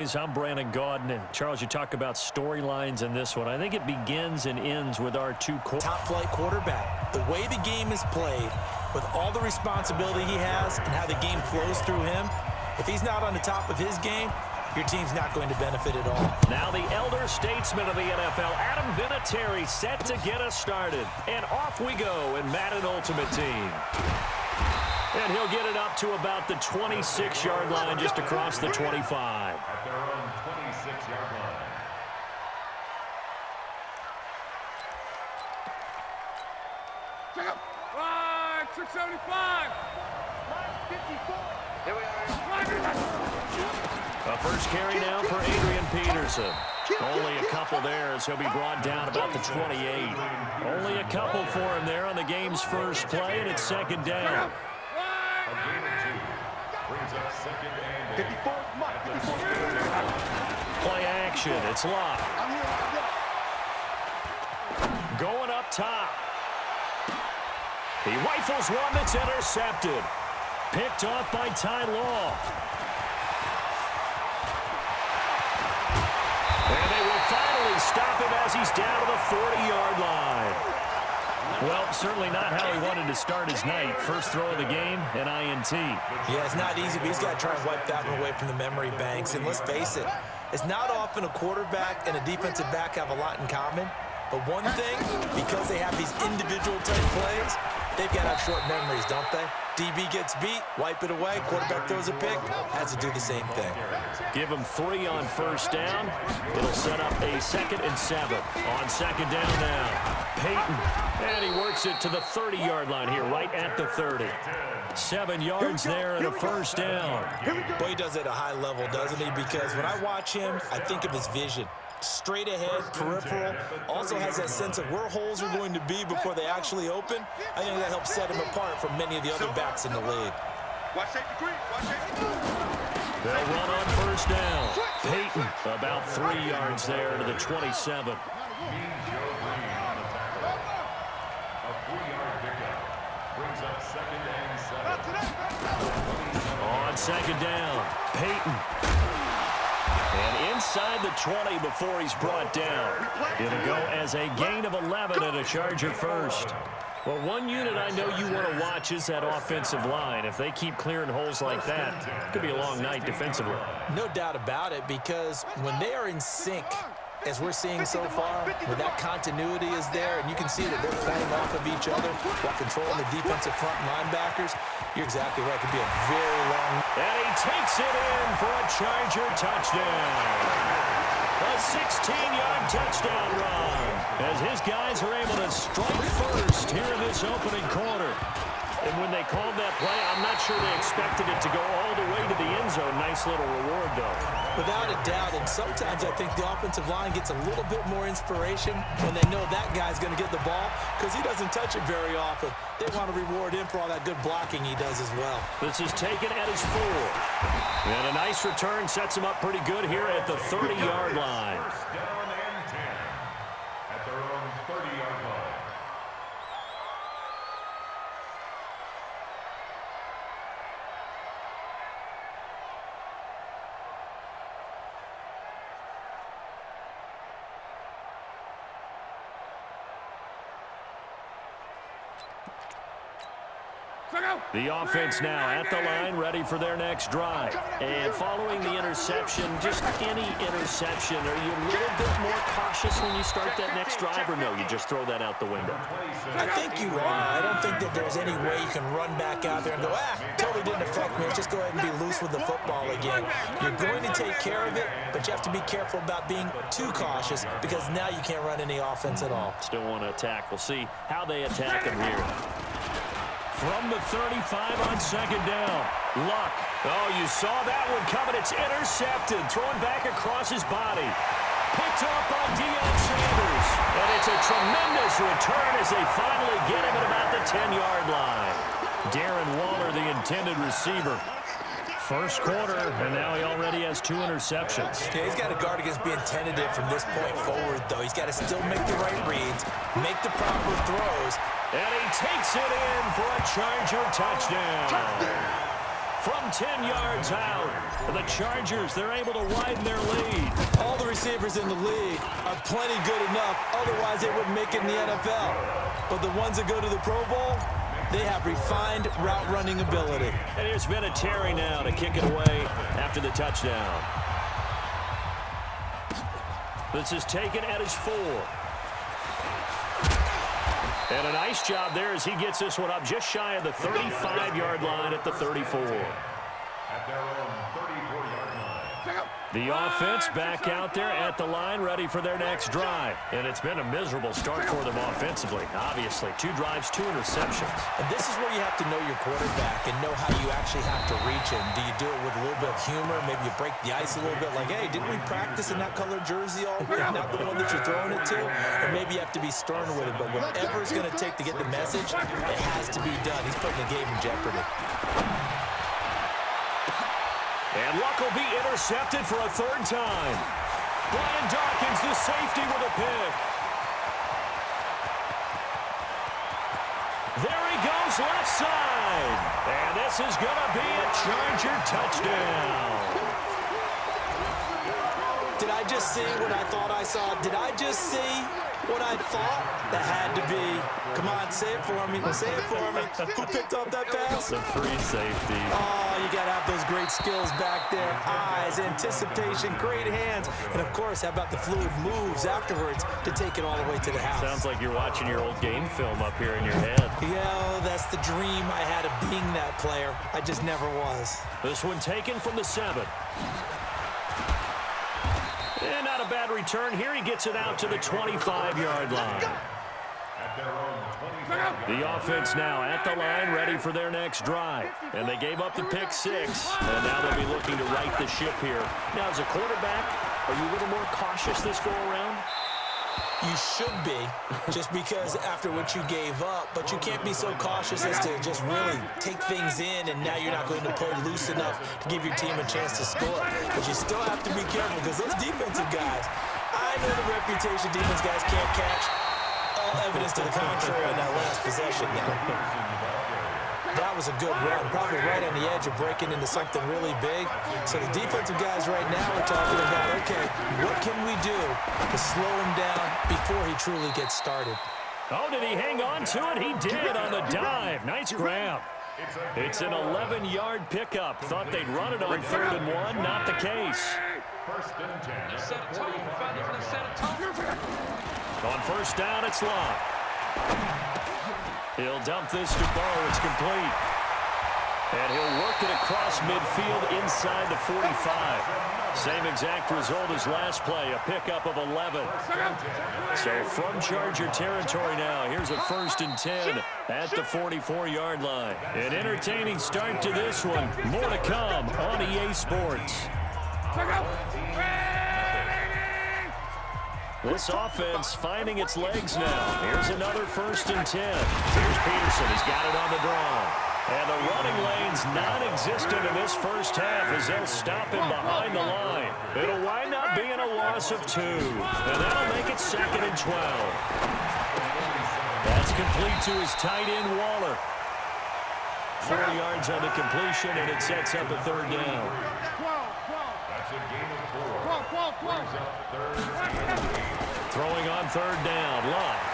I'm Brandon Gaudin. Charles, you talk about storylines in this one. I think it begins and ends with our top-flight quarterback. The way the game is played, with all the responsibility he has and how the game flows through him, if he's not on the top of his game, your team's not going to benefit at all. Now the elder statesman of the NFL, Adam Vinatieri, set to get us started. And off we go in Madden Ultimate Team. And he'll get it up to about the 26-yard line, just across the 25. At their own 26-yard line. Check up. Line 675. Line 54. Here we are. A first carry now for Adrian Peterson. Only a couple there as he'll be brought down about the 28. Only a couple for him there on the game's first play, and it's second down. A gain of 2 brings up second and 54. Play action. It's locked. Going up top. He rifles one that's intercepted. Picked off by Ty Law. And they will finally stop him as he's down to the 40-yard line. Well, certainly not how he wanted to start his night. First throw of the game, an INT. Yeah, it's not easy, but he's got to try and wipe that one away from the memory banks. And let's face it, it's not often a quarterback and a defensive back have a lot in common. But one thing, because they have these individual type plays, they've got to have short memories, don't they? DB gets beat, wipe it away, quarterback throws a pick, has to do the same thing. Give him 3 on first down. It'll set up a 2nd and 7. On second down now, Peyton. And he works it to the 30-yard line here, right at the 30. 7 yards there and a first down. Boy, he does it at a high level, doesn't he? Because when I watch him, I think of his vision. Straight ahead, peripheral, also has that sense of where holes are going to be before they actually open. I think that helps set him apart from many of the other backs in the league. They'll run on first down. Peyton about 3 yards there to the 27. On second down, Peyton. And inside the 20 before he's brought down. It'll go as a gain of 11 and a Charger first. Well, one unit I know you want to watch is that offensive line. If they keep clearing holes like that, it could be a long night defensively. No doubt about it, because when they are in sync, as we're seeing so far, where that continuity is there, and you can see that they're playing off of each other while controlling the defensive front linebackers, you're exactly right. It could be a very long... And he takes it in for a Charger touchdown. A 16-yard touchdown run as his guys are able to strike first here in this opening quarter. And when they called that play, I'm not sure they expected it to go all the way to the end zone. Nice little reward, though. Without a doubt, and sometimes I think the offensive line gets a little bit more inspiration when they know that guy's going to get the ball because he doesn't touch it very often. They want to reward him for all that good blocking he does as well. This is taken at his 4. And a nice return sets him up pretty good here at the 30-yard line. First down and 10 at their own 30-yard line. The offense now at the line, ready for their next drive. And following the interception, just any interception, are you a little bit more cautious when you start that next drive, or no, you just throw that out the window? I think you are. I don't think that there's any way you can run back out there and go, totally didn't affect me. Let's just go ahead and be loose with the football again. You're going to take care of it, but you have to be careful about being too cautious because now you can't run any offense at all. Still want to attack. We'll see how they attack him here. From the 35 on second down. Luck. Oh, you saw that one coming. It's intercepted. Thrown back across his body. Picked up by Deion Sanders. And it's a tremendous return as they finally get him at about the 10-yard line. Darren Waller, the intended receiver. First quarter, and now he already has 2 interceptions. Yeah, he's got to guard against being tentative from this point forward, though. He's got to still make the right reads, make the proper throws. And he takes it in for a Charger touchdown. from 10 yards out. The Chargers, they're able to widen their lead. All the receivers in the league are plenty good enough. Otherwise, they wouldn't make it in the NFL. But the ones that go to the Pro Bowl, they have refined route running ability. And here's Vinatieri now to kick it away after the touchdown. This is taken at his 4. And a nice job there as he gets this one up just shy of the 35-yard line at the 34. At their own 34-yard line. The offense back out there at the line, ready for their next drive. And it's been a miserable start for them offensively, obviously. 2 drives, 2 interceptions. And this is where you have to know your quarterback and know how you actually have to reach him. Do you do it with a little bit of humor? Maybe you break the ice a little bit, like, hey, didn't we practice in that color jersey already? Not the one that you're throwing it to? Or maybe you have to be stern with it. But whatever it's going to take to get the message, it has to be done. He's putting the game in jeopardy. And Luck will be intercepted for a 3rd time. Brian Dawkins, the safety, with a pick. There he goes, left side. And this is going to be a Charger touchdown. Did I just see what I thought I saw? Did I just see what I thought? That had to be. Come on, say it for me. Say it for me. Who picked up that pass? The free safety. Oh, you got to have those great skills back there. Eyes, anticipation, great hands. And, of course, how about the fluid moves afterwards to take it all the way to the house? Sounds like you're watching your old game film up here in your head. Yeah, that's the dream I had of being that player. I just never was. This one taken from the 7. And not a bad return here. He gets it out to the 25-yard line. At their own 25. The offense now at the line, ready for their next drive. And they gave up the pick 6. And now they'll be looking to right the ship here. Now, as a quarterback, are you a little more cautious this go-around? You should be, just because after what you gave up, but you can't be so cautious as to just really take things in, and now you're not going to play loose enough to give your team a chance to score. But you still have to be careful, because those defensive guys, I know the reputation defense guys can't catch. All evidence to the contrary on that last possession now. That was a good run, probably right on the edge of breaking into something really big. So the defensive guys right now are talking about, okay, what can we do to slow him down before he truly gets started? Oh, did he hang on to it? He did on the dive. Nice grab. It's an 11-yard pickup. Thought they'd run it on 3rd and 1. Not the case. 1st and 10. Set a tone, fellas. Set a tone. On 1st down, it's Locke. He'll dump this to Bowe. It's complete. And he'll work it across midfield inside the 45. Same exact result as last play, a pickup of 11. So from Charger territory now, here's a 1st and 10 at the 44-yard line. An entertaining start to this one. More to come on EA Sports. This offense finding its legs now. Here's another 1st and 10. Here's Peterson. He's got it on the draw. And the running lane's non-existent in this first half as they'll stop him behind the line. It'll wind up being a loss of 2. And that'll make it 2nd and 12. That's complete to his tight end, Waller. 4 yards on the completion, and it sets up a 3rd down. That's a gain of 4. Brings up 3rd. Throwing on 3rd down, Locke.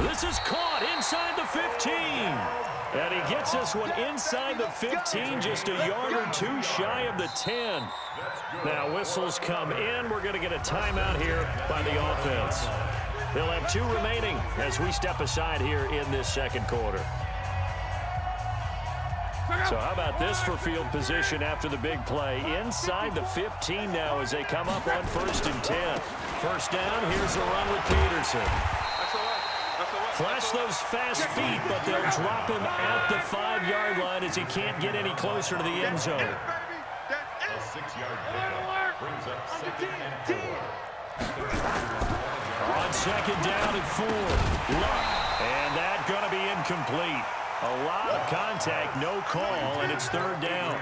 This is caught inside the 15. And he gets this one inside the 15, just a yard or 2 shy of the 10. Now whistles come in. We're going to get a timeout here by the offense. They'll have 2 remaining as we step aside here in this 2nd quarter. So how about this for field position after the big play? Inside the 15 now as they come up on 1st and 10. 1st down, here's a run with Peterson. Flash those fast feet, but they'll drop him at the 5-yard line as he can't get any closer to the end zone. A 6-yard pickup brings up 2nd and 4. On 2nd down and 4, Luck, and that going to be incomplete. A lot of contact, no call, and it's third down.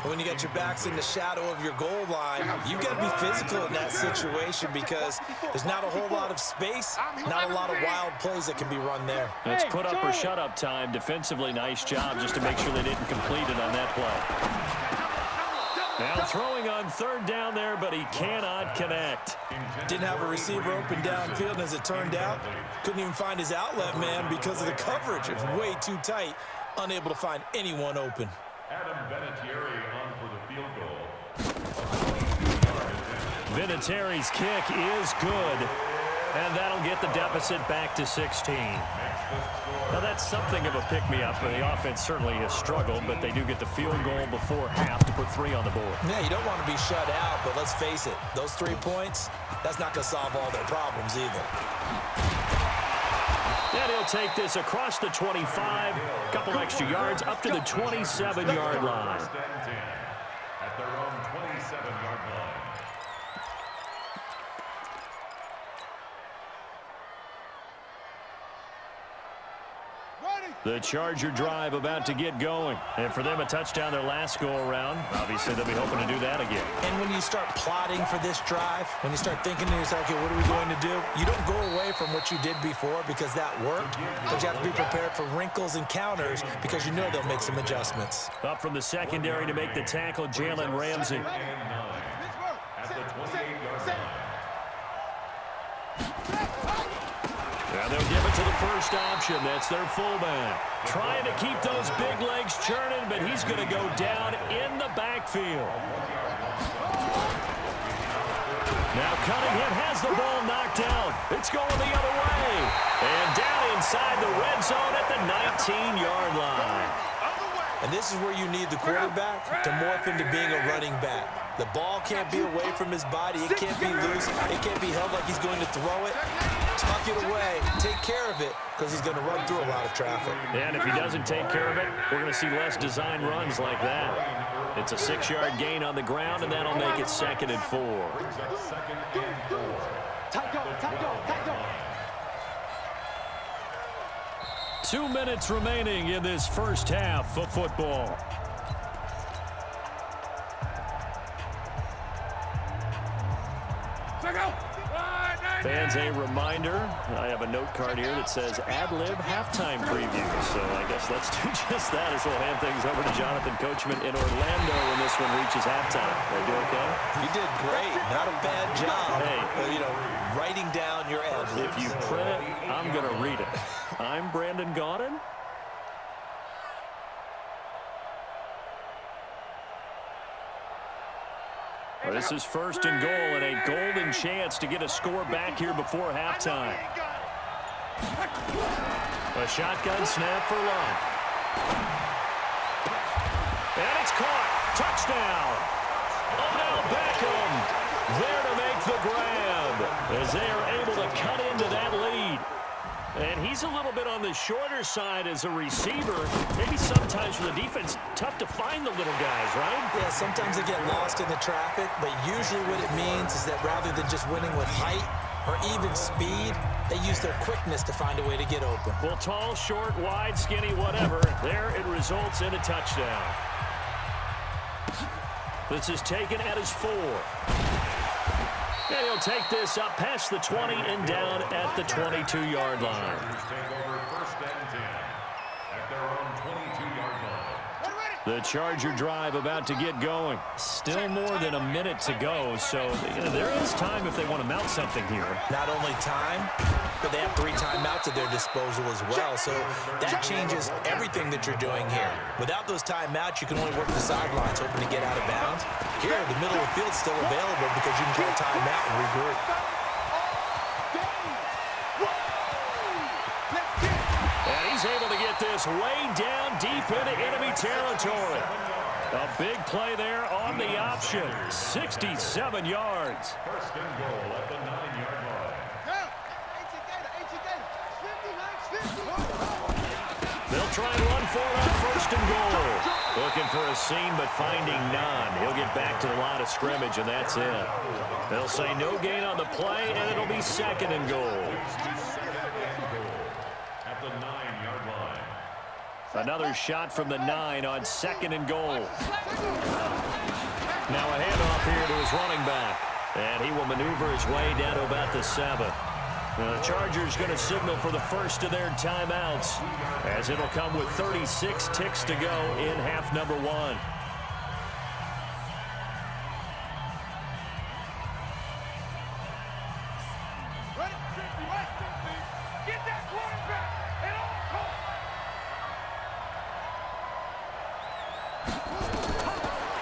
When you got your backs in the shadow of your goal line, you've got to be physical in that situation because there's not a whole lot of space, not a lot of wild plays that can be run there. It's put up or shut up time. Defensively, nice job just to make sure they didn't complete it on that play. Now throwing on third down there, but he cannot connect. Didn't have a receiver open downfield, and as it turned out, couldn't even find his outlet man because of the coverage. It was way too tight, unable to find anyone open. Adam Vinatieri on for the field goal. Vinatieri's kick is good, and that'll get the deficit back to 16. Now that's something of a pick-me-up. The offense certainly has struggled, but they do get the field goal before half to put 3 on the board. Yeah, you don't want to be shut out, but let's face it, those 3 points, that's not going to solve all their problems either. And he'll take this across the 25, a couple extra yards up to the 27-yard line. At their own 27-yard line. The Charger drive about to get going. And for them, a touchdown their last go-around. Obviously, they'll be hoping to do that again. And when you start plotting for this drive, when you start thinking to yourself, okay, what are we going to do? You don't go away from what you did before because that worked, but you have to be prepared for wrinkles and counters because you know they'll make some adjustments. Up from the secondary to make the tackle, Jalen Ramsey. At the 28-yard line. And they'll give it to the first option. That's their fullback. Trying to keep those big legs churning, but he's going to go down in the backfield. Now Cunningham has the ball knocked out. It's going the other way. And down inside the red zone at the 19-yard line. And this is where you need the quarterback to morph into being a running back. The ball can't be away from his body. It can't be loose. It can't be held like he's going to throw it. Tuck it away. Take care of it because he's going to run through a lot of traffic. And if he doesn't take care of it, we're going to see less design runs like that. It's a 6-yard gain on the ground, and that'll make it 2nd and 4. Second and 4. 2 minutes remaining in this first half of football. Fans, a reminder, I have a note card here that says ad-lib halftime preview. So I guess let's do just that as we'll hand things over to Jonathan Coachman in Orlando when this one reaches halftime. Did I do okay? You did great. Not a bad job. Hey. Writing down your ad-libs. If you print it, I'm going to read it. I'm Brandon Gaudin. This is 1st and goal and a golden chance to get a score back here before halftime. A shotgun snap for Love. And it's caught. Touchdown. Odell Beckham there to make the grab as they are able to cut into that lead. And he's a little bit on the shorter side as a receiver. Maybe sometimes for the defense, tough to find the little guys, right? Yeah, sometimes they get lost in the traffic, but usually what it means is that rather than just winning with height or even speed, they use their quickness to find a way to get open. Well, tall, short, wide, skinny, whatever, there it results in a touchdown. This is taken at his 4. And he'll take this up past the 20 and down at the 22-yard line. Take over 1st and 10 at their own 22-yard line. The Charger drive about to get going. Still more than a minute to go, so there is time if they want to mount something here. Not only time, but they have 3 timeouts at their disposal as well, so that changes everything that you're doing here. Without those timeouts, you can only work the sidelines, hoping to get out of bounds. Here, the middle of the field's still available because you can call a timeout and regroup. And he's able to get this way down deep into enemy territory. A big play there on the option. 67 yards. 1st and goal at the 9-yard line. They'll try and run for it on 1st and goal. Looking for a seam, but finding none. He'll get back to the line of scrimmage, and that's it. They'll say no gain on the play, and it'll be 2nd and goal. At the 9-yard line. Another shot from the 9 on 2nd and goal. Now a handoff here to his running back. And he will maneuver his way down to about the 7. The Chargers going to signal for the first of their timeouts, as it'll come with 36 ticks to go in half number 1.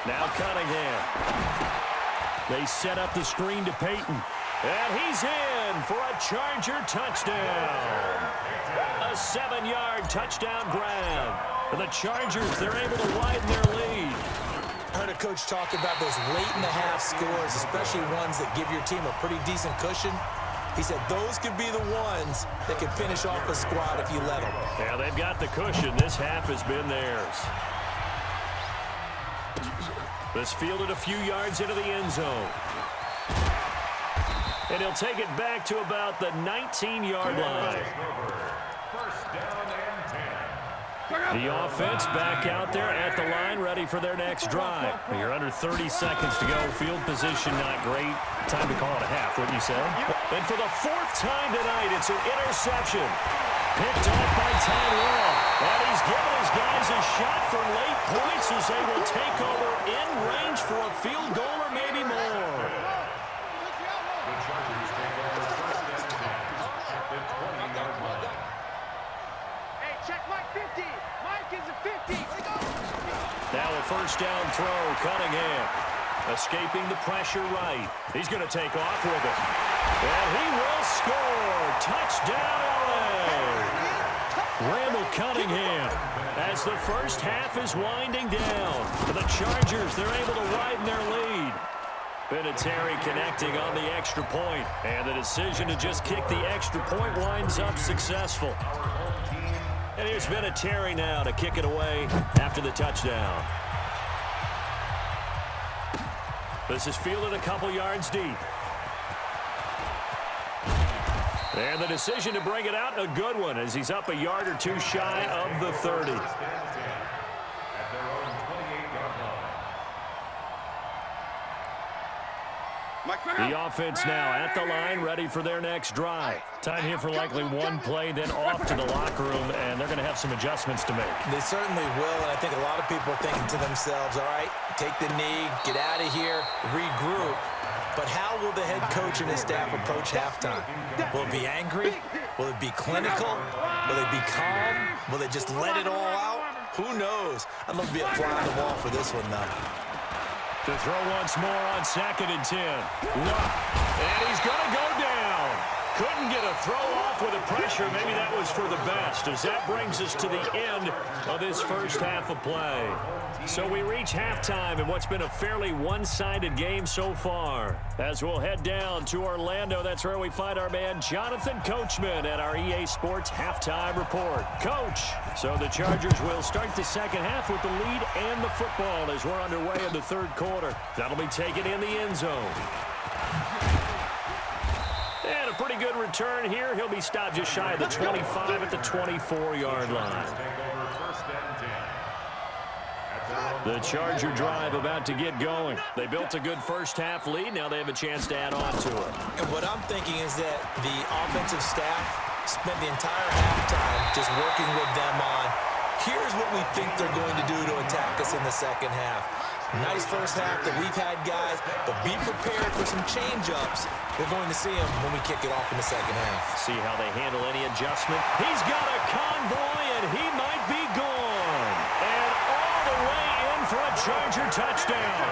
Now Cunningham. They set up the screen to Peyton. And he's in for a Charger touchdown. A 7-yard touchdown grab. And the Chargers, they're able to widen their lead. I heard a coach talk about those late-in-the-half scores, especially ones that give your team a pretty decent cushion. He said those could be the ones that can finish off a squad if you let them. Yeah, they've got the cushion. This half has been theirs. This fielded a few yards into the end zone. And he'll take it back to about the 19-yard line. First down and 10. The offense back out there at the line, ready for their next drive. You're under 30 seconds to go. Field position not great. Time to call it a half, wouldn't you say? And for the 4th time tonight, it's an interception. Picked off by Ty Law. And he's given his guys a shot for late points as they will take over in range for a field goal or maybe more. The Chargers take over first and 10 at the 20-yard line. Hey, check Mike 50. Mike is a 50. Now a first down throw, Cunningham. Escaping the pressure right. He's going to take off with it. And he will score. Touchdown, LA. Randall Cunningham as the first half is winding down. For the Chargers, they're able to widen their lead. Vinatieri connecting on the extra point. And the decision to just kick the extra point winds up successful. And here's Vinatieri now to kick it away after the touchdown. This is fielded a couple yards deep. And the decision to bring it out, a good one, as he's up a yard or two shy of the 30. At their own 28-yard line. The offense now at the line, ready for their next drive. Time here for likely one play, then off to the locker room, and they're going to have some adjustments to make. They certainly will, and I think a lot of people are thinking to themselves, all right, take the knee, get out of here, regroup. But how will the head coach and his staff approach halftime? Will it be angry? Will it be clinical? Will they be calm? Will they just let it all out? Who knows? I'd love to be a fly on the wall for this one, though. To throw once more on 2nd and 10. Luck. And he's going to go down. Couldn't get a throw off with the pressure. Maybe that was for the best, as that brings us to the end of this first half of play. So we reach halftime in what's been a fairly one-sided game so far. As we'll head down to Orlando, that's where we find our man Jonathan Coachman at our EA Sports Halftime Report. Coach, so the Chargers will start the second half with the lead and the football as we're underway in the third quarter. That'll be taken in the end zone. And a pretty good return here. He'll be stopped just shy of the 25 at the 24-yard line. The Charger drive about to get going. They built a good first-half lead. Now they have a chance to add on to it. And what I'm thinking is that the offensive staff spent the entire halftime just working with them on, here's what we think they're going to do to attack us in the second half. Nice first half that we've had, guys, but be prepared for some change-ups. We're going to see them when we kick it off in the second half. See how they handle any adjustment. He's got a convoy, and he might be gone. And all the way in for a Charger touchdown.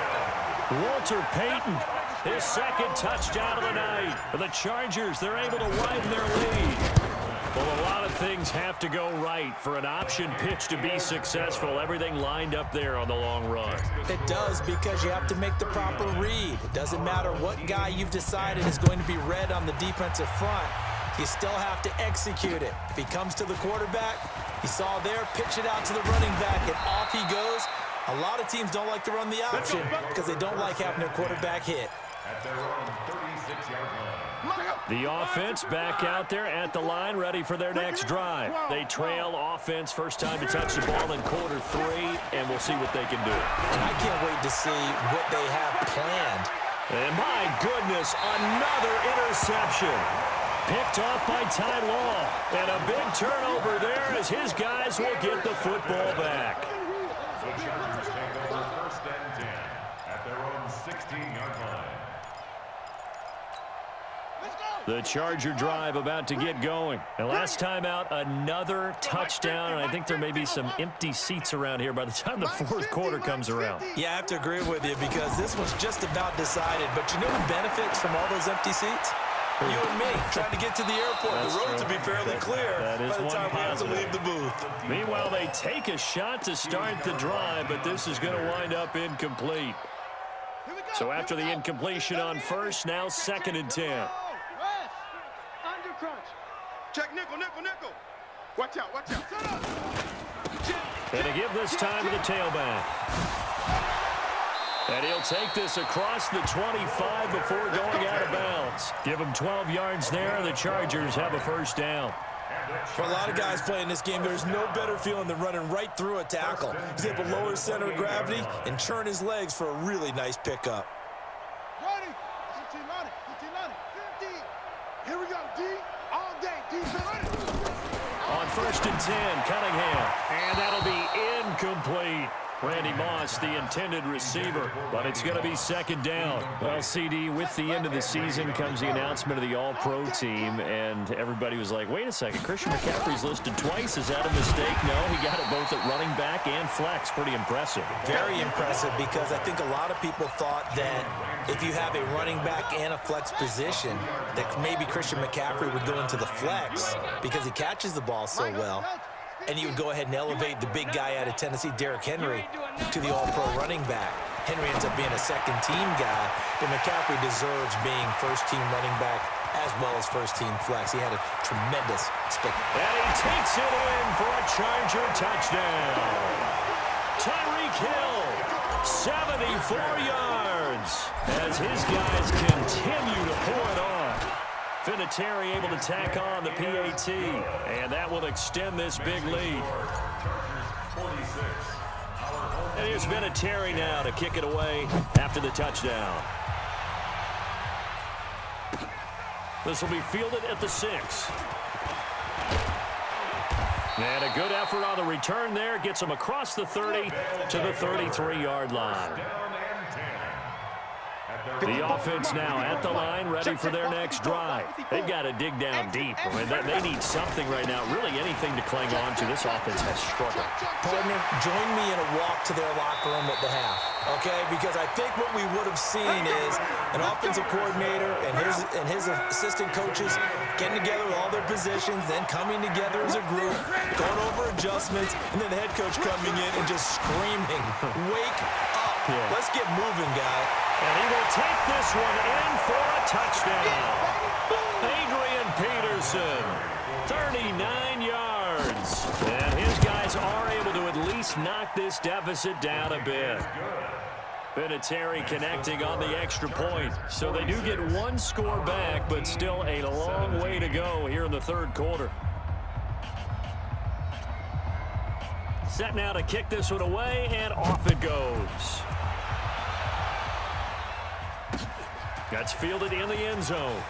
Walter Payton, his second touchdown of the night. For the Chargers, they're able to widen their lead. Well, a lot of things have to go right for an option pitch to be successful. Everything lined up there on the long run. It does, because you have to make the proper read. It doesn't matter what guy you've decided is going to be read on the defensive front. You still have to execute it. If he comes to the quarterback, you saw there, pitch it out to the running back, and off he goes. A lot of teams don't like to run the option because they don't like having their quarterback hit. At their own 36-yard line. The offense back out there at the line, ready for their next drive. They trail offense, first time to touch the ball in quarter 3, and we'll see what they can do. And I can't wait to see what they have planned. And my goodness, another interception. Picked off by Ty Law. And a big turnover there as his guys will get the football back. The Chargers take over first and 10 at their own 16-yard line. The Charger drive about to get going. And last time out, another touchdown. And I think there may be some empty seats around here by the time the fourth quarter comes around. Yeah, I have to agree with you because this one's just about decided. But you know who benefits from all those empty seats? You and me, trying to get to the airport. The roads will be fairly clear by the time we have to leave the booth. Meanwhile, they take a shot to start the drive, but this is going to wind up incomplete. So after the incompletion on first, now 2nd and 10. Under crunch. Check nickel, nickel, nickel. Watch out, watch out. And to give this time to the tailback. And he'll take this across the 25 before going out of bounds. Give him 12 yards there. The Chargers have a first down. For a lot of guys playing this game, there's no better feeling than running right through a tackle. He's able to lower his center of gravity and turn his legs for a really nice pickup. Ready? 50. Here we go, D. All day, defense. On 1st and 10, Cunningham. And that'll be incomplete. Randy Moss, the intended receiver, but it's going to be 2nd down. Well, CD, with the end of the season comes the announcement of the All-Pro team, and everybody was like, wait a second, Christian McCaffrey's listed twice. Is that a mistake? No, he got it both at running back and flex. Pretty impressive. Very impressive because I think a lot of people thought that if you have a running back and a flex position, that maybe Christian McCaffrey would go into the flex because he catches the ball so well. And you would go ahead and elevate the big guy out of Tennessee, Derrick Henry, to the all-pro running back. Henry ends up being a second-team guy, but McCaffrey deserves being first-team running back as well as first-team flex. He had a tremendous spectacle. And he takes it in for a Charger touchdown. Tyreek Hill, 74 yards, as his guys continue to pour it on. Vinatieri able to tack on the PAT, and that will extend this big lead. And here's Vinatieri now to kick it away after the touchdown. This will be fielded at the 6. And a good effort on the return there. Gets him across the 30 to the 33-yard line. The offense now at the line, ready for their next drive. They've got to dig down deep. I mean, they need something right now, really anything to cling on to. This offense has struggled. Partner, join me in a walk to their locker room at the half, okay? Because I think what we would have seen is an offensive coordinator and his assistant coaches getting together with all their positions, then coming together as a group, going over adjustments, and then the head coach coming in and just screaming, wake up. Yeah. Let's get moving, guy. And he will take this one in for a touchdown. Adrian Peterson, 39 yards. And his guys are able to at least knock this deficit down a bit. Vinatieri connecting on the extra point. So they do get one score back, but still a long way to go here in the third quarter. Set now to kick this one away, and off it goes. That's fielded in the end zone.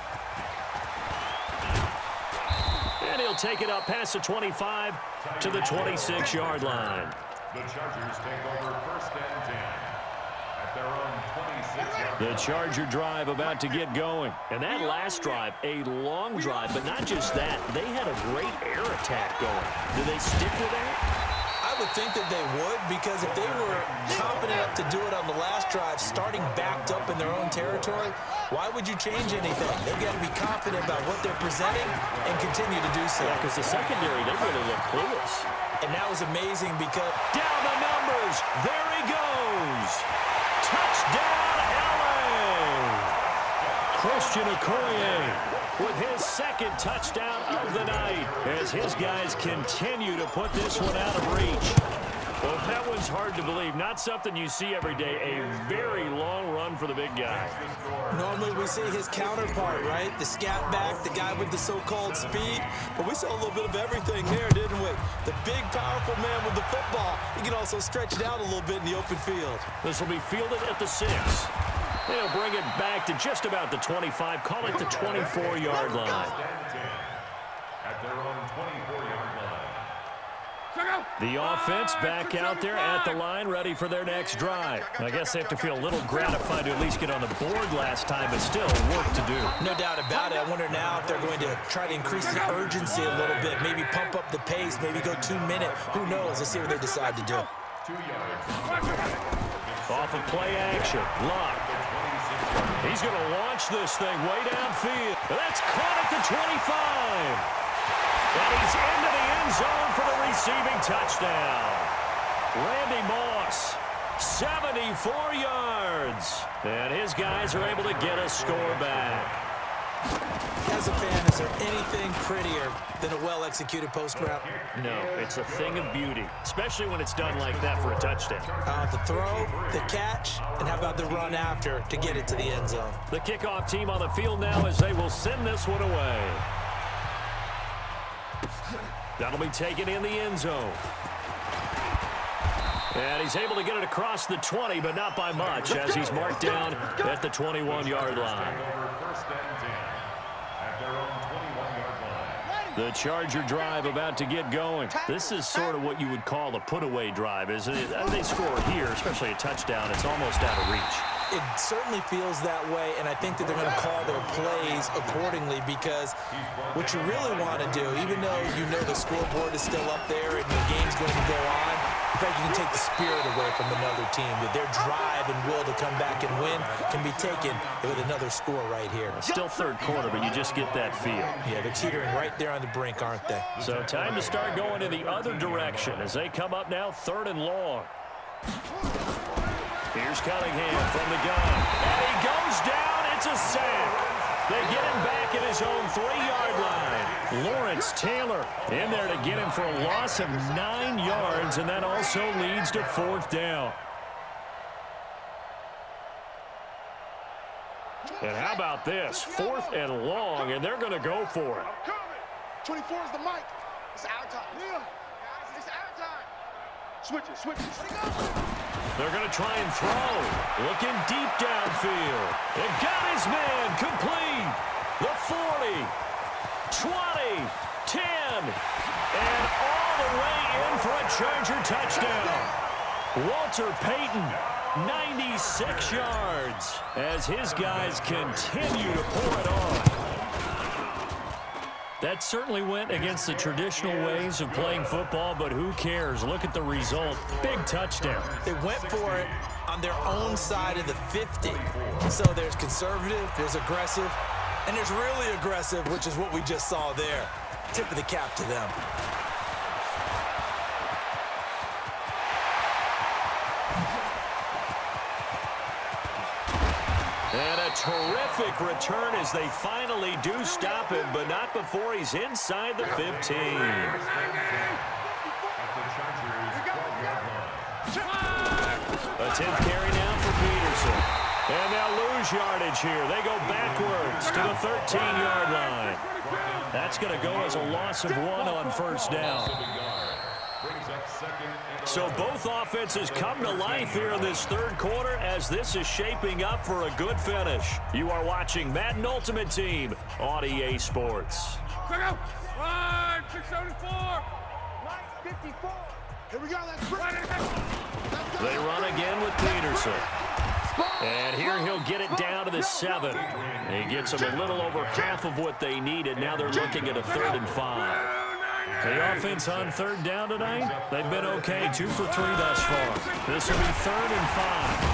And he'll take it up past the 25 to the 26-yard line. The Chargers take over first and 10 at their own 26-yard line. The Charger drive about to get going. And that last drive, a long drive, but not just that. They had a great air attack going. Do they stick with that? I would think that they would, because if they were confident enough to do it on the last drive, starting backed up in their own territory, why would you change anything? They've got to be confident about what they're presenting and continue to do so. Yeah, because the secondary, they really look clueless. And that was amazing because... Down the numbers. There he goes. Touchdown, LA. Christian Okoye with his second touchdown of the night as his guys continue to put this one out of reach. Well, that was hard to believe. Not something you see every day. A very long run for the big guy. Normally we see his counterpart, right? The scat back, the guy with the so-called speed. But we saw a little bit of everything there, didn't we? The big, powerful man with the football. He can also stretch it out a little bit in the open field. This will be fielded at the 6. They'll bring it back to just about the 25. Call it the 24-yard line. At their own 24-yard line. The offense back out there at the line, ready for their next drive. I guess they have to feel a little gratified to at least get on the board last time, but still work to do. No doubt about it. I wonder now if they're going to try to increase the urgency a little bit, maybe pump up the pace, maybe go 2 minute. Who knows? Let's see what they decide to do. 2 yards. Off of play action, Luck. He's going to launch this thing way downfield. That's caught at the 25. And he's into the end zone for the receiving touchdown. Randy Moss, 74 yards. And his guys are able to get a score back. As a fan, is there anything prettier than a well-executed post route? No, it's a thing of beauty, especially when it's done like that for a touchdown. The throw, the catch, and how about the run after to get it to the end zone? The kickoff team on the field now as they will send this one away. That'll be taken in the end zone. And he's able to get it across the 20, but not by much, as he's marked down at the 21-yard line. The Charger drive about to get going. This is sort of what you would call a put-away drive, isn't it? They score here, especially a touchdown. It's almost out of reach. It certainly feels that way, and I think that they're going to call their plays accordingly, because what you really want to do, even though you know the scoreboard is still up there and the game's going to go on, in fact, you can take the spirit away from another team. That their drive and will to come back and win can be taken with another score right here. Still third quarter, but you just get that feel. Yeah, they're teetering right there on the brink, aren't they? So time to start going in the other direction as they come up now 3rd and long. Here's Cunningham from the gun. And he goes down. It's a sack. They get him back at his own 3-yard line. Lawrence Taylor in there to get him for a loss of 9 yards, and that also leads to 4th down. And how about this? 4th and long, and they're going to go for it. 24 is the mic. It's out of time. Yeah. It's out of time. Switch it. They're going to try and throw. Looking deep downfield. And got his man complete. The 40, 20, 10, and all the way in for a Charger touchdown. Walter Payton, 96 yards, as his guys continue to pour it on. That certainly went against the traditional ways of playing football, but who cares? Look at the result. Big touchdown. They went for it on their own side of the 50. So there's conservative, there's aggressive, and there's really aggressive, which is what we just saw there. Tip of the cap to them. And a terrific return as they finally do stop him, but not before he's inside the 15. A 10th carry now for Peterson. And they'll lose yardage here. They go backwards to the 13-yard line. That's going to go as a loss of 1 on 1st down. So both offenses come to life here in this 3rd quarter as this is shaping up for a good finish. You are watching Madden Ultimate Team on EA Sports. Run, 674. 54. Here we go. Let's run it. They run again with Peterson. And here he'll get it down to the 7. He gets them a little over half of what they needed. Now they're looking at a 3rd and 5. The offense on 3rd down tonight, they've been okay, 2 for 3 thus far. This will be 3rd and 5.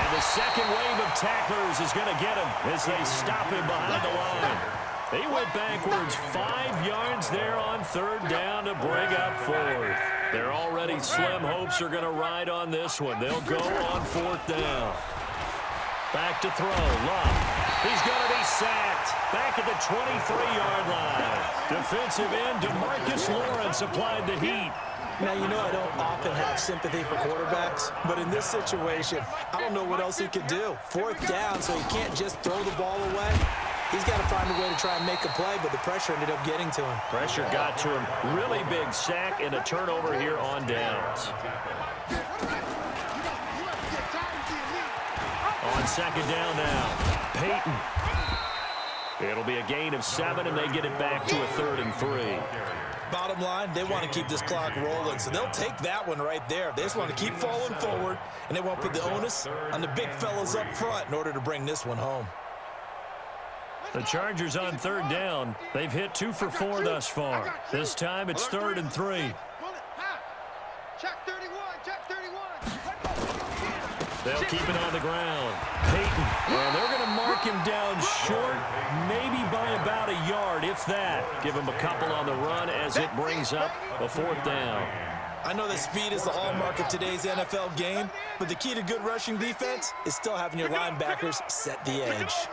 And the second wave of tacklers is going to get him as they stop him behind the line. He went backwards 5 yards there on 3rd down to bring up 4th. They're already slim hopes are going to ride on this one. They'll go on 4th down. Back to throw, Love. He's going to be sacked back at the 23-yard line. Defensive end DeMarcus Lawrence applied the heat. Now, you know I don't often have sympathy for quarterbacks, but in this situation, I don't know what else he could do. 4th down, so he can't just throw the ball away. He's got to find a way to try and make a play, but the pressure ended up getting to him. Pressure got to him. Really big sack and a turnover here on downs. On 2nd down now, Peyton. It'll be a gain of 7, and they get it back to a 3rd and 3. Bottom line, they want to keep this clock rolling, so they'll take that one right there. They just want to keep falling forward, and they want to put the onus on the big fellas up front in order to bring this one home. The Chargers on 3rd down. They've hit 2 for 4 thus far. This time it's 3rd and 3. Check 31, check 31. They'll keep it on the ground. Peyton, and they're going to mark him down short, maybe by about a yard, if that. Give him a couple on the run as it brings up a 4th down. I know that speed is the hallmark of today's NFL game, but the key to good rushing defense is still having your linebackers set the edge.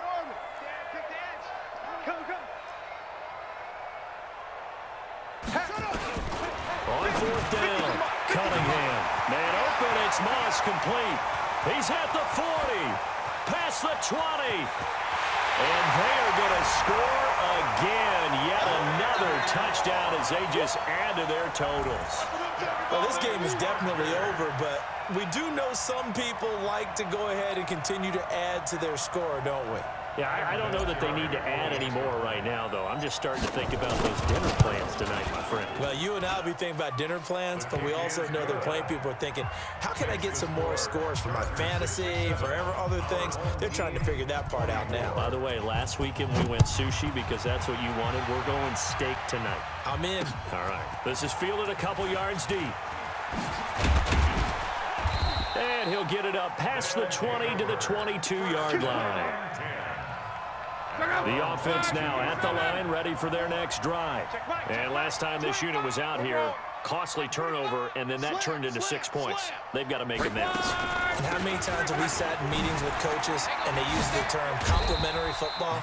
On 4th down, Cunningham. Man open, it's Moss complete. He's at the 40, past the 20. And they are going to score again. Yet another touchdown as they just add to their totals. Well, this game is definitely over, but we do know some people like to go ahead and continue to add to their score, don't we? Yeah, I don't know that they need to add any more right now, though. I'm just starting to think about those dinner plans tonight, my friend. Well, you and I will be thinking about dinner plans, but we also know that plenty of people are thinking, how can I get some more scores for my fantasy, for other things? They're trying to figure that part out now. By the way, last weekend we went sushi because that's what you wanted. We're going steak tonight. I'm in. All right. This is fielded a couple yards deep. And he'll get it up past the 20 to the 22-yard line. The offense now at the line, ready for their next drive. And last time this unit was out here, costly turnover, and then that turned into 6 points. They've got to make amends. And how many times have we sat in meetings with coaches and they use the term complementary football?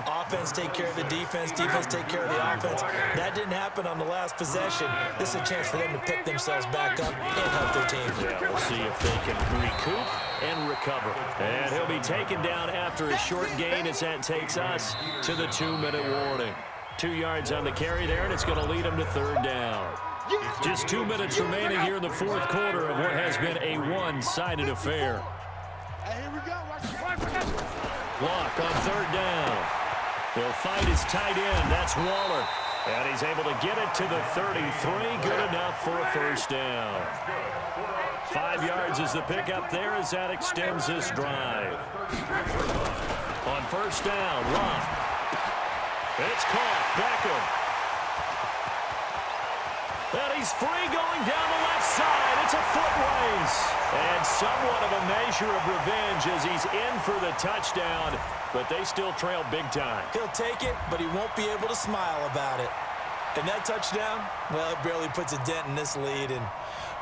Offense take care of the defense, defense take care of the offense. That didn't happen on the last possession. This is a chance for them to pick themselves back up and help their team. Yeah, we'll see if they can recoup and recover. And he'll be taken down after a short gain as that takes us to the 2-minute warning. 2 yards on the carry there, and it's going to lead them to 3rd down. Just 2 minutes remaining here in the 4th quarter of what has been a one-sided affair. Hey, here we go. Block on 3rd down. He'll fight his tight end. That's Waller. And he's able to get it to the 33. Good enough for a 1st down. 5 yards is the pickup there as that extends this drive. On 1st down, Luck. It's caught. Beckham. And he's free going down the left side. It's a foot race. And somewhat of a measure of revenge as he's in for the touchdown. But they still trail big time. He'll take it, but he won't be able to smile about it. And that touchdown, well, it barely puts a dent in this lead. And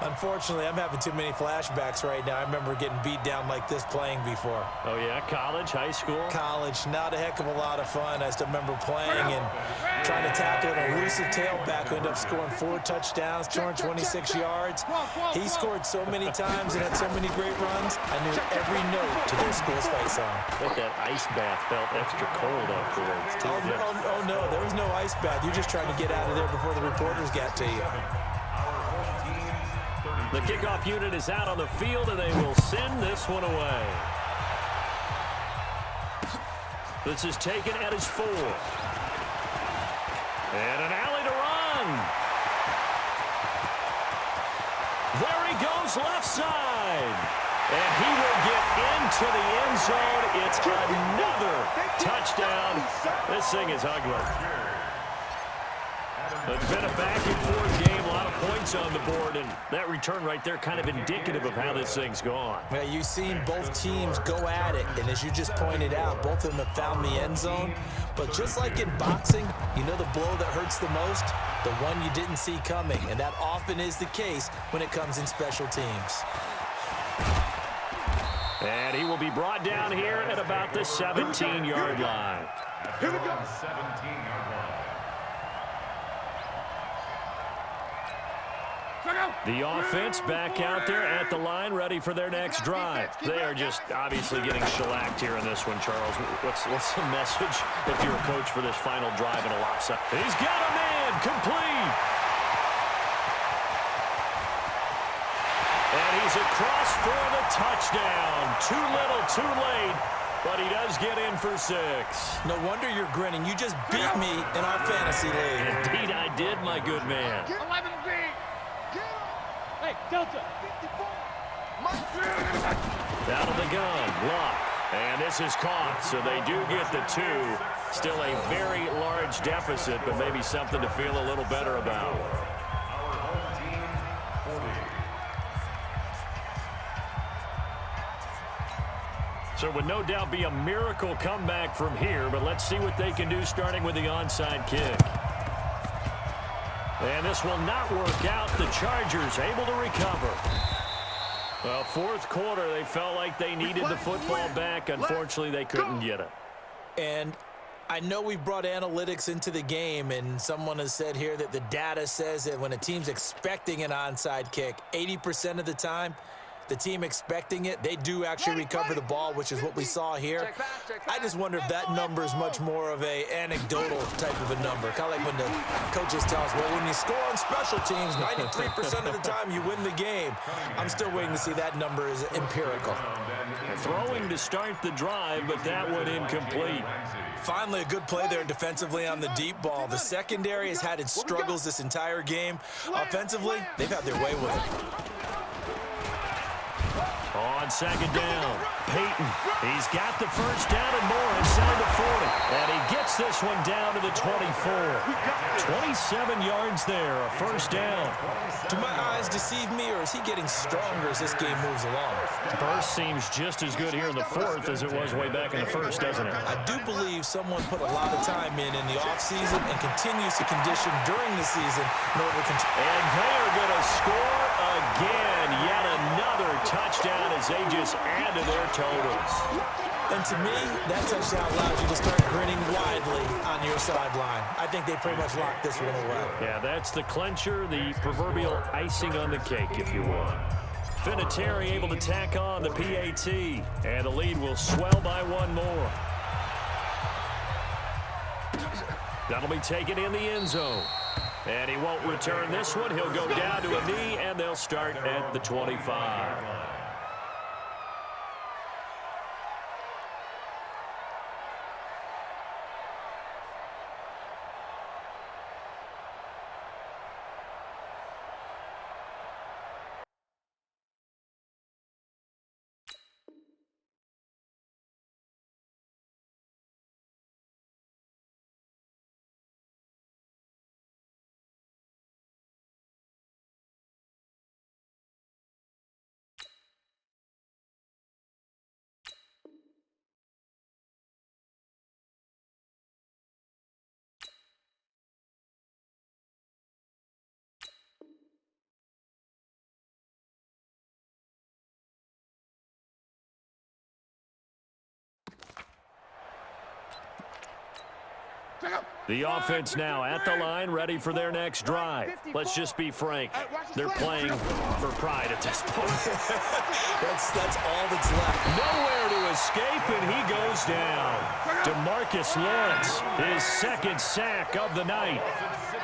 unfortunately, I'm having too many flashbacks right now. I remember getting beat down like this playing before. Oh, yeah? College, high school? College, not a heck of a lot of fun. I still remember playing and trying to tackle an elusive tailback who ended up scoring 4 touchdowns, 226 yards. He scored so many times and had so many great runs, I knew every note to their school's fight song. But that ice bath felt extra cold afterwards, too. Oh, no, there was no ice bath. You're just trying to get out of there before the reporters got to you. The kickoff unit is out on the field, and they will send this one away. This is taken at his 4. And an alley to run. There he goes left side. And he will get into the end zone. It's another touchdown. This thing is ugly. It's been a back-and-forth game, a lot of points on the board, and that return right there kind of indicative of how this thing's gone. Well, you've seen both teams go at it, and as you just pointed out, both of them have found the end zone. But just like in boxing, you know the blow that hurts the most? The one you didn't see coming, and that often is the case when it comes in special teams. And he will be brought down here at about the 17-yard line. Here we go. 17-yard line. The offense back out there at the line, ready for their next drive. They are just obviously getting shellacked here in this one, Charles. What's the message if you're a coach for this final drive in a lopsided? He's got a man, complete. And he's across for the touchdown. Too little, too late, but he does get in for 6. No wonder you're grinning. You just beat me in our fantasy league. Indeed I did, my good man. 11B. Hey, Delta. Out of the gun, Luck. And this is caught, so they do get the 2. Still a very large deficit, but maybe something to feel a little better about. So it would no doubt be a miracle comeback from here, but let's see what they can do starting with the onside kick. And this will not work out. The Chargers able to recover. Well, fourth quarter, they felt like they needed the football back. Unfortunately, they couldn't get it. And I know we brought analytics into the game, and someone has said here that the data says that when a team's expecting an onside kick, 80% of the time, the team expecting it, they do actually recover the ball, which is what we saw here. I just wonder if that number is much more of a anecdotal type of a number. Kind of like when the coaches tell us, well, when you score on special teams, 93% of the time you win the game. I'm still waiting to see that number is empirical. Throwing to start the drive, but that one incomplete. Finally, a good play there defensively on the deep ball. The secondary has had its struggles this entire game. Offensively, they've had their way with it. On second down, Peyton. He's got the first down and more inside the 40. And he gets this one down to the 24. 27 yards there, a first down. Do my eyes deceive me, or is he getting stronger as this game moves along? Burst seems just as good here in the fourth as it was way back in the first, doesn't it? I do believe someone put a lot of time in the offseason and continues to condition during the season in order to continue. And they are going to score again. Yet another touchdown as they just add to their totals. And to me, that touchdown allows you to start grinning widely on your sideline. I think they pretty much locked this one away. Yeah, that's the clincher, the proverbial icing on the cake, if you will. Vinatieri able to tack on the PAT, and the lead will swell by one more. That'll be taken in the end zone. And he won't return this one. He'll go down to a knee, and they'll start at the 25. The offense now at the line, ready for their next drive. Let's just be frank. They're playing for pride at this point. That's all that's left. Nowhere to escape, and he goes down. DeMarcus Lawrence, his second sack of the night.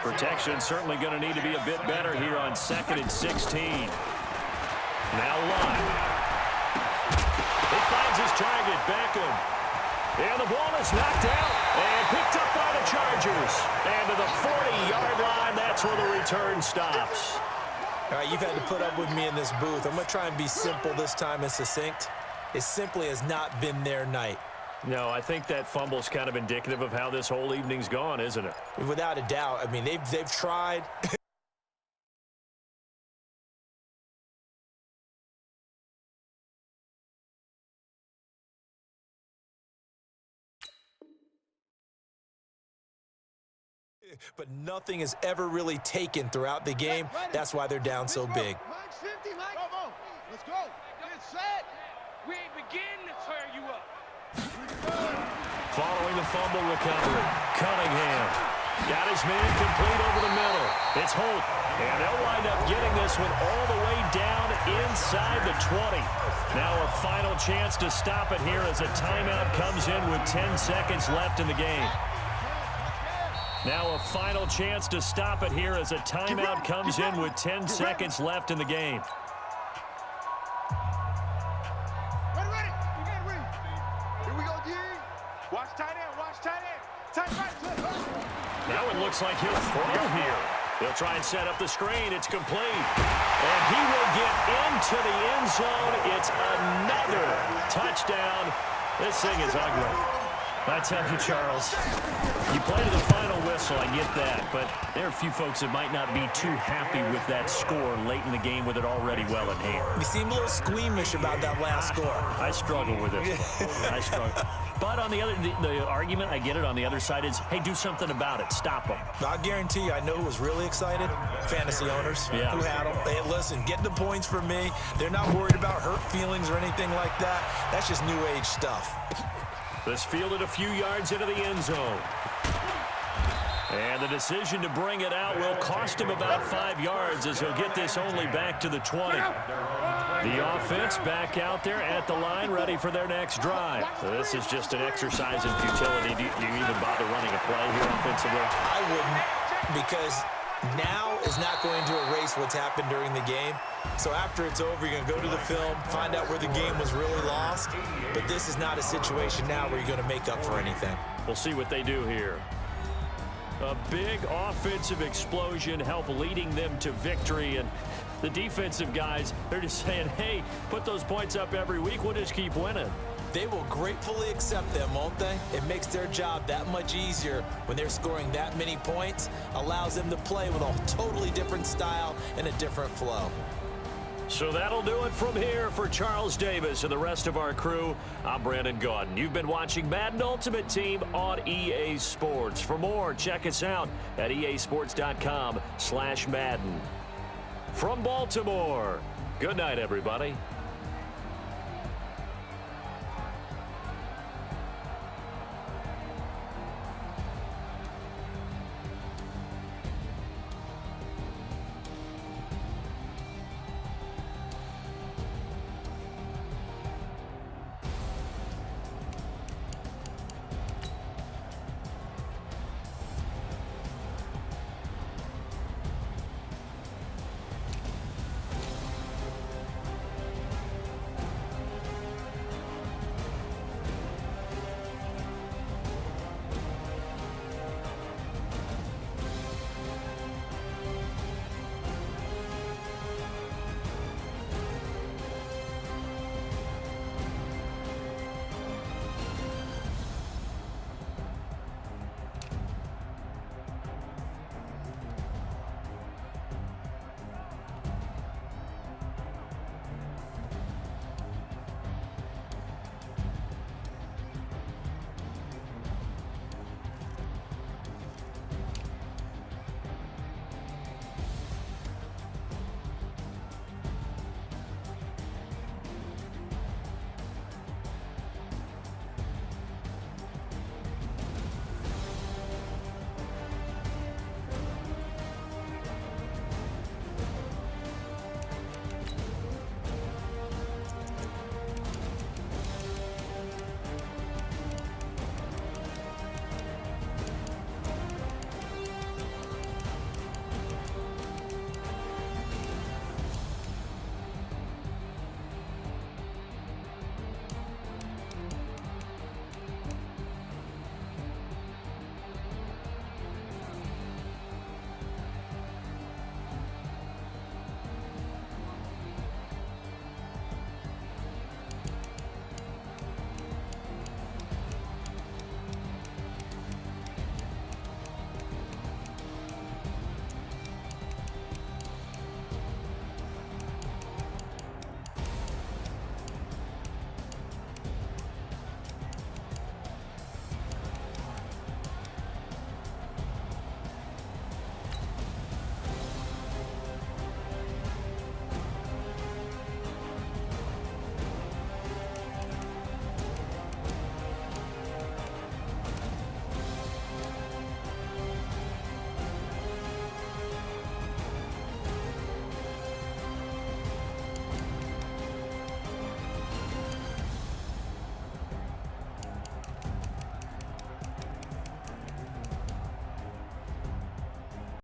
Protection certainly going to need to be a bit better here on 2nd and 16. Now Lott. He finds his target, Beckham. And the ball is knocked out and picked up by the Chargers. And to the 40-yard line, that's where the return stops. All right, you've had to put up with me in this booth. I'm going to try and be simple this time and succinct. It simply has not been their night. No, I think that fumble's kind of indicative of how this whole evening's gone, isn't it? Without a doubt. I mean, they've tried. But nothing is ever really taken throughout the game. That's why they're down so big. Mike's 50, Mike. Let's go. Get set. We ain't beginning to tear you up. Following the fumble recovery, Cunningham got his man complete over the middle. It's Holt, And they'll wind up getting this one all the way down inside the 20. Now a final chance to stop it here as a timeout comes in with 10 seconds left in the game. Now a final chance to stop it here as a timeout comes in with 10 seconds left in the game. Ready. You get ready. Here we go, D. Watch tight end. Watch tight end. Tight right. Now it looks like he'll throw here. They'll try and set up the screen. It's complete. And he will get into the end zone. It's another touchdown. This thing is ugly. I tell you, Charles, you play to the final whistle, I get that, but there are a few folks that might not be too happy with that score late in the game with it already well in hand. You seem a little squeamish about that last score. I struggle with it. I struggle. But on the other, the argument, I get it, on the other side is, hey, do something about it. Stop them. I guarantee you, I know who was really excited. Fantasy owners who had them. Hey, listen, get the points for me. They're not worried about hurt feelings or anything like that. That's just new age stuff. This fielded a few yards into the end zone. And the decision to bring it out will cost him about 5 yards as he'll get this only back to the 20. The offense back out there at the line, ready for their next drive. This is just an exercise in futility. Do you even bother running a play here offensively? I wouldn't, because now is not going to erase what's happened during the game. So after it's over, you're going to go to the film, find out where the game was really lost. But this is not a situation now where you're going to make up for anything. We'll see what they do here. A big offensive explosion help leading them to victory. And the defensive guys, they're just saying, hey, put those points up every week. We'll just keep winning. They will gratefully accept them, won't they? It makes their job that much easier when they're scoring that many points. Allows them to play with a totally different style and a different flow. So that'll do it from here for Charles Davis and the rest of our crew. I'm Brandon Gaudin. You've been watching Madden Ultimate Team on EA Sports. For more, check us out at easports.com/Madden. From Baltimore, good night, everybody.